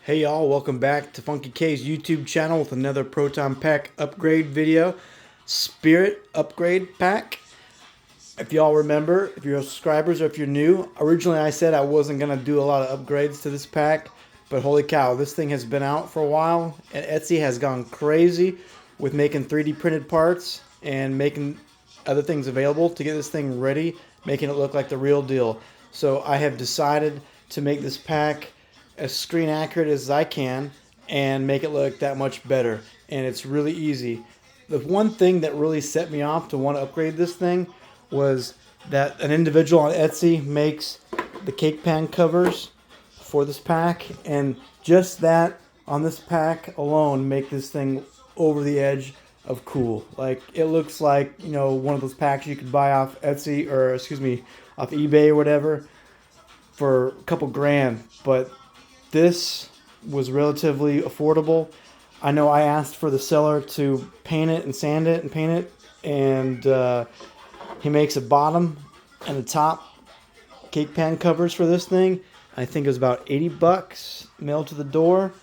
Hey y'all, welcome back to Funky K's YouTube channel with another Proton Pack upgrade video. Spirit upgrade pack. If y'all remember, if you're subscribers or if you're new, originally I said I wasn't going to do a lot of upgrades to this pack, but holy cow, this thing has been out for a while and Etsy has gone crazy with making 3D printed parts and making other things available to get this thing ready, making it look like the real deal. So I have decided to make this pack as screen accurate as I can and make it look that much better. And it's really easy. The one thing that really set me off to want to upgrade this thing was that an individual on Etsy makes the cake pan covers for this pack, and just that on this pack alone make this thing over the edge of cool. Like, it looks like, you know, one of those packs you could buy off Etsy, or excuse me, off eBay or whatever, for a couple grand. But this was relatively affordable. I know I asked for the seller to paint it and sand it and paint it, and he makes a bottom and a top cake pan covers for this thing. I think it was about 80 bucks mailed to the door.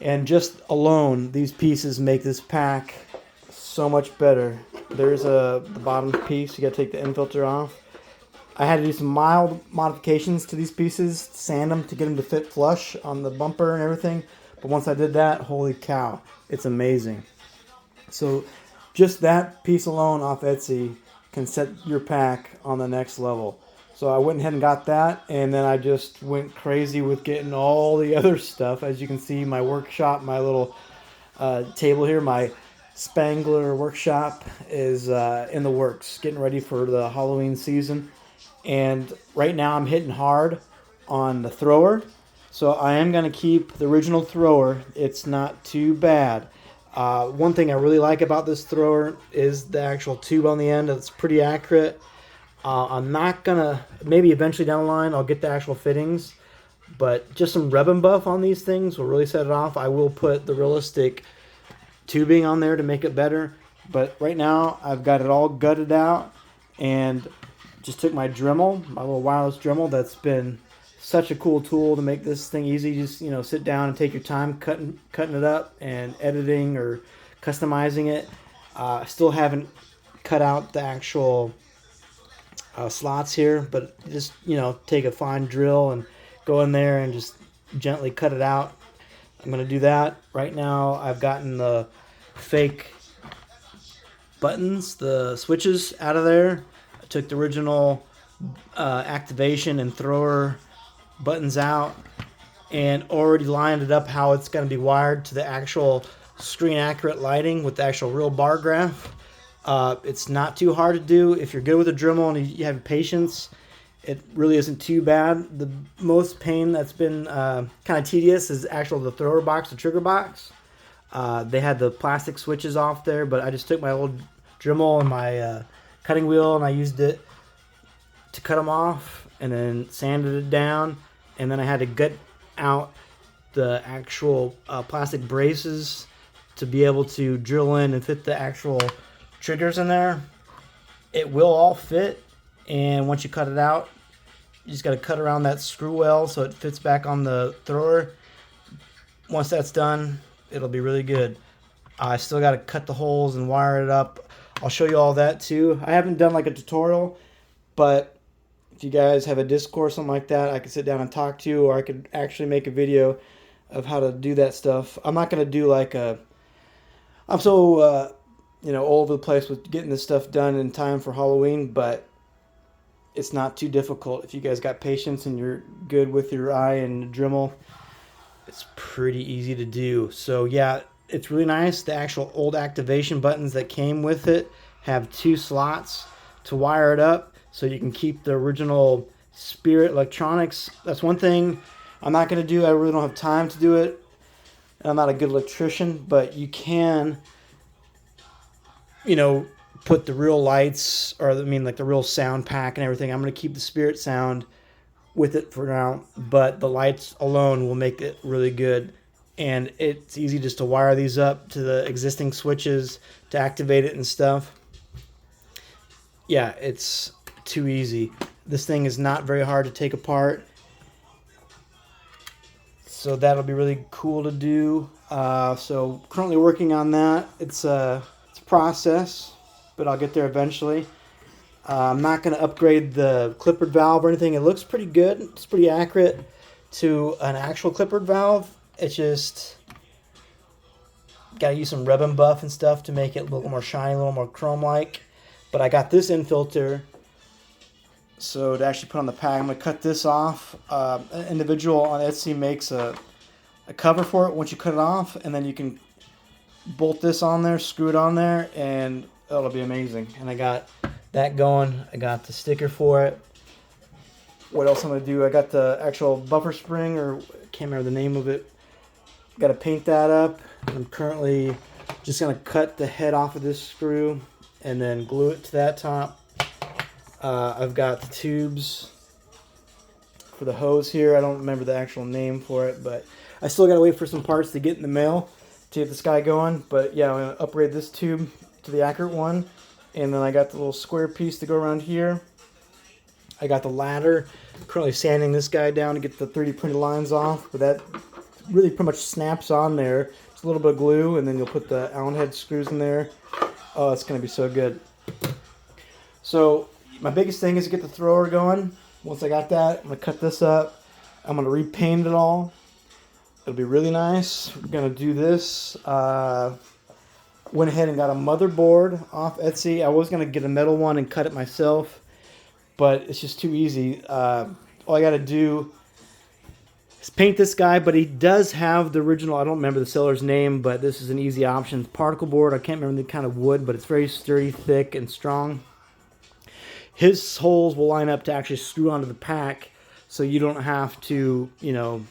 And just alone, these pieces make this pack so much better. There's the bottom piece. You gotta take the end filter off. I had to do some mild modifications to these pieces, sand them to get them to fit flush on the bumper and everything. But once I did that, holy cow, it's amazing. So just that piece alone off Etsy can set your pack on the next level. So I went ahead and got that, and then I just went crazy with getting all the other stuff. As you can see, my workshop, my little table here, my Spangler workshop is in the works, getting ready for the Halloween season. And right now I'm hitting hard on the thrower. So I am going to keep the original thrower. It's not too bad. One thing I really like about this thrower is the actual tube on the end. It's pretty accurate. I'm not going to, maybe eventually down the line, I'll get the actual fittings. But just some rub and buff on these things will really set it off. I will put the realistic tubing on there to make it better. But right now I've got it all gutted out and just took my Dremel, my little wireless Dremel. That's been such a cool tool to make this thing easy. Just, you know, sit down and take your time cutting it up and editing or customizing it. Still haven't cut out the actual slots here, but just, you know, take a fine drill and go in there and just gently cut it out. I'm going to do that. Right now I've gotten the fake buttons, the switches out of there. I took the original activation and thrower buttons out and already lined it up how it's going to be wired to the actual screen accurate lighting with the actual real bar graph. It's not too hard to do. If you're good with a Dremel and you have patience, it really isn't too bad. The most pain that's been kind of tedious is actually the thrower box, the trigger box. They had the plastic switches off there, but I just took my old Dremel and my cutting wheel and I used it to cut them off and then sanded it down, and then I had to gut out the actual plastic braces to be able to drill in and fit the actual triggers in there. It will all fit, and once you cut it out, you just got to cut around that screw well so it fits back on the thrower. Once that's done, it'll be really good. I still got to cut the holes and wire it up. I'll show you all that too. I haven't done like a tutorial, but if you guys have a Discord or something like that, I could sit down and talk to you, or I could actually make a video of how to do that stuff. I'm not going to do like a... I'm so, you know, all over the place with getting this stuff done in time for Halloween, but it's not too difficult. If you guys got patience and you're good with your eye and Dremel, it's pretty easy to do. So yeah, it's really nice. The actual old activation buttons that came with it have 2 slots to wire it up so you can keep the original Spirit electronics. That's one thing I'm not going to do. I really don't have time to do it. I'm not a good electrician, but you can, you know, put the real lights, or I mean like the real sound pack and everything. I'm going to keep the Spirit sound with it for now, but the lights alone will make it really good. And it's easy just to wire these up to the existing switches to activate it and stuff. Yeah, it's too easy. This thing is not very hard to take apart. So that'll be really cool to do. So currently working on that. It's a process, but I'll get there eventually. I'm not going to upgrade the clippered valve or anything. It looks pretty good. It's pretty accurate to an actual clippered valve. It's just got to use some rub and buff and stuff to make it a little more shiny, a little more chrome-like. But I got this in filter, so to actually put on the pack, I'm going to cut this off. An individual on Etsy makes a cover for it once you cut it off, and then you can bolt this on there, screw it on there, and it'll be amazing. And I got that going. I got the sticker for it. What else I'm going to do? I got the actual buffer spring, or I can't remember the name of it. Got to paint that up. I'm currently just going to cut the head off of this screw and then glue it to that top. I've got the tubes for the hose here. I don't remember the actual name for it, but I still got to wait for some parts to get in the mail to get this guy going. But yeah, I'm going to upgrade this tube to the accurate one. And then I got the little square piece to go around here. I got the ladder. I'm currently sanding this guy down to get the 3D printed lines off. But that really pretty much snaps on there. It's a little bit of glue, and then you'll put the Allen head screws in there. Oh, it's going to be so good. So my biggest thing is to get the thrower going. Once I got that, I'm going to cut this up. I'm going to repaint it all. It'll be really nice. We're going to do this. Went ahead and got a motherboard off Etsy. I was going to get a metal one and cut it myself, but it's just too easy. All I got to do is paint this guy, but he does have the original, I don't remember the seller's name, but this is an easy option. Particle board. I can't remember the kind of wood, but it's very sturdy, thick, and strong. His holes will line up to actually screw onto the pack, so you don't have to, you know,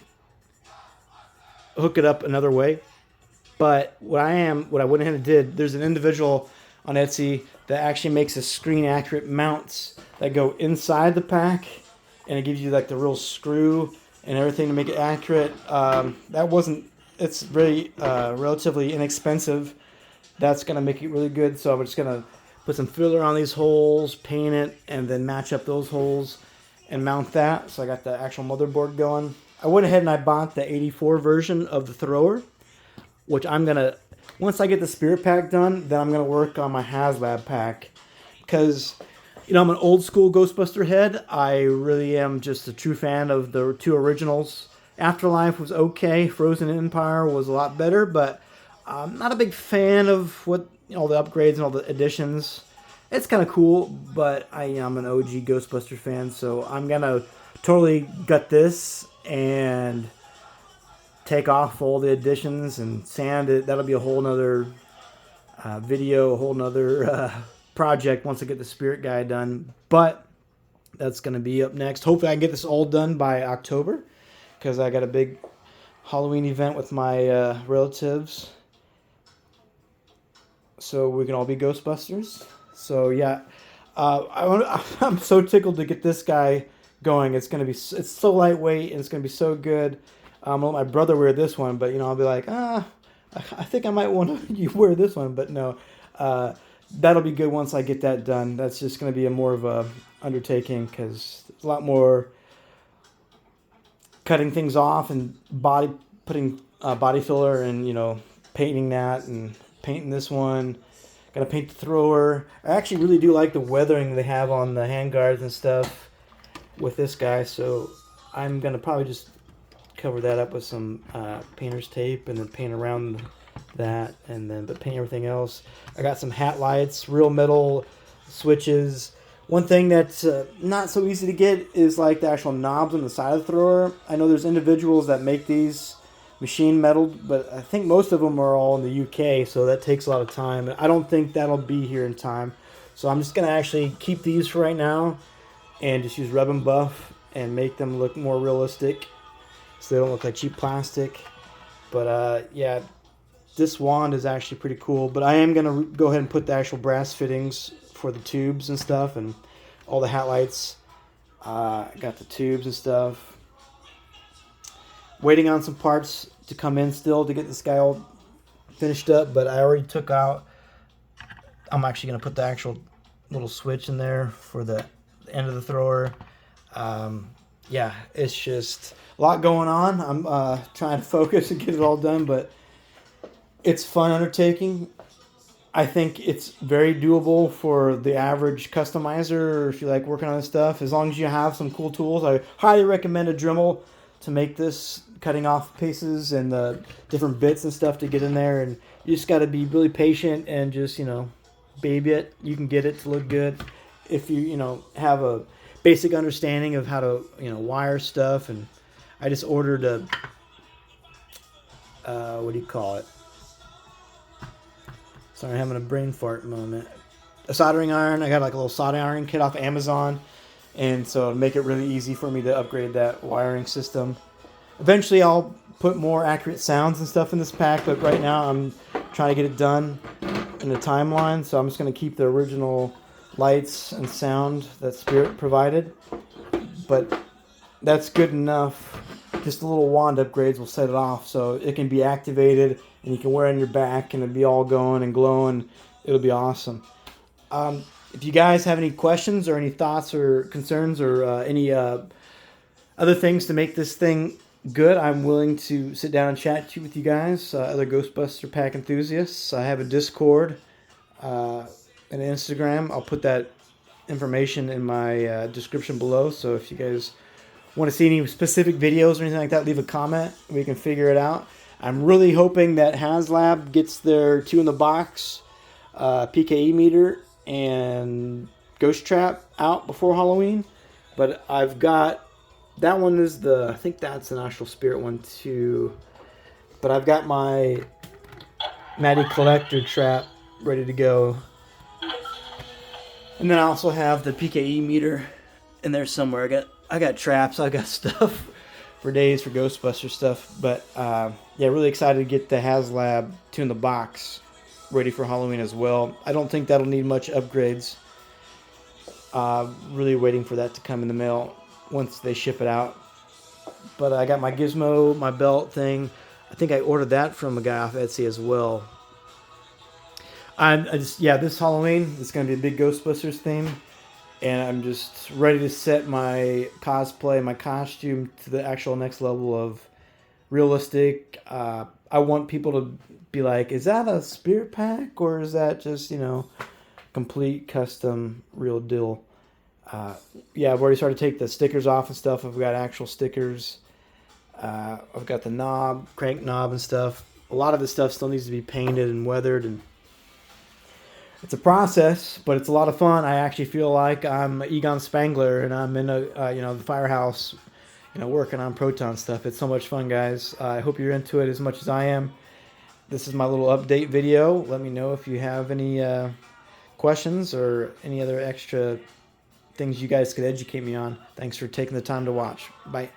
hook it up another way. But what I went ahead and did, there's an individual on Etsy that actually makes a screen accurate mounts that go inside the pack, and it gives you like the real screw and everything to make it accurate. It's really relatively inexpensive. That's gonna make it really good. So I'm just gonna put some filler on these holes, paint it, and then match up those holes and mount that. So I got the actual motherboard going. I went ahead and I bought the 84 version of the thrower, which I'm going to, once I get the Spirit pack done, then I'm going to work on my HasLab pack. Because, you know, I'm an old school Ghostbuster head. I really am just a true fan of the two originals. Afterlife was okay. Frozen Empire was a lot better, but I'm not a big fan of what, you know, all the upgrades and all the additions. It's kind of cool, but I am an OG Ghostbuster fan, so I'm going to totally gut this and take off all the additions and sand it. That'll be a whole nother video, a whole nother project once I get the Spirit guy done. But that's going to be up next. Hopefully I can get this all done by October, because I got a big Halloween event with my relatives, so we can all be Ghostbusters. So yeah, I'm so tickled to get this guy going. It's so lightweight and it's gonna be so good. I'm gonna let my brother wear this one, but you know, I'll be like, I think I might want you wear this one, but no, that'll be good once I get that done. That's just gonna be more of a undertaking, because there's a lot more cutting things off and putting body filler and, you know, painting that and painting this one. Gotta paint the thrower. I actually really do like the weathering they have on the handguards and stuff with this guy, so I'm gonna probably just cover that up with some painter's tape and then paint around that, and then paint everything else. I got some hat lights, real metal switches. One thing that's not so easy to get is like the actual knobs on the side of the thrower. I know there's individuals that make these machine metaled, but I think most of them are all in the UK, so that takes a lot of time. I don't think that'll be here in time, so I'm just gonna actually keep these for right now and just use rub and buff and make them look more realistic, so they don't look like cheap plastic. But yeah, this wand is actually pretty cool. But I am gonna go ahead and put the actual brass fittings for the tubes and stuff, and all the hat lights. Got the tubes and stuff. Waiting on some parts to come in still to get this guy all finished up, but I already took out, I'm actually going to put the actual little switch in there for the end of the thrower. yeah, it's just a lot going on. I'm trying to focus and get it all done, but it's a fun undertaking. I think it's very doable for the average customizer, or if you like working on this stuff. As long as you have some cool tools, I highly recommend a Dremel to make this, cutting off pieces and the different bits and stuff to get in there. And you just got to be really patient and just, baby it. You can get it to look good if you have a basic understanding of how to, wire stuff. And I just ordered a, what do you call it? Sorry, I'm having a brain fart moment. A soldering iron. I got like a little soldering iron kit off Amazon. And so it'll make it really easy for me to upgrade that wiring system. Eventually I'll put more accurate sounds and stuff in this pack, but right now I'm trying to get it done in a timeline. So I'm just going to keep the original lights and sound that Spirit provided. But that's good enough. Just the little wand upgrades will set it off so it can be activated and you can wear it on your back and it'll be all going and glowing. It'll be awesome. If you guys have any questions or any thoughts or concerns or any other things to make this thing good, I'm willing to sit down and chat with you guys, other Ghostbuster pack enthusiasts. I have a Discord and an Instagram. I'll put that information in my description below, so if you guys want to see any specific videos or anything like that, leave a comment. We can figure it out. I'm really hoping that HasLab gets their 2-in-the-box PKE meter and Ghost Trap out before Halloween. But I've got, that one is I think that's an actual Spirit one too. But I've got my Matty Collector trap ready to go. And then I also have the PKE meter in there somewhere. I got traps, I got stuff for days for Ghostbuster stuff. But yeah, really excited to get the HasLab 2-in-the-box ready for Halloween as well. I don't think that'll need much upgrades. Really waiting for that to come in the mail once they ship it out. But I got my gizmo, my belt thing. I think I ordered that from a guy off Etsy as well. This Halloween, it's going to be a big Ghostbusters theme. And I'm just ready to set my cosplay, my costume to the actual next level of realistic. I want people to be like, is that a Spirit pack or is that just, complete custom real deal? Yeah, I've already started to take the stickers off and stuff. I've got actual stickers. I've got the knob, crank knob and stuff. A lot of this stuff still needs to be painted and weathered, and it's a process, but it's a lot of fun. I actually feel like I'm Egon Spangler and I'm in the firehouse, working on proton stuff. It's so much fun, guys. I hope you're into it as much as I am. This is my little update video. Let me know if you have any questions or any other extra things you guys could educate me on. Thanks for taking the time to watch. Bye.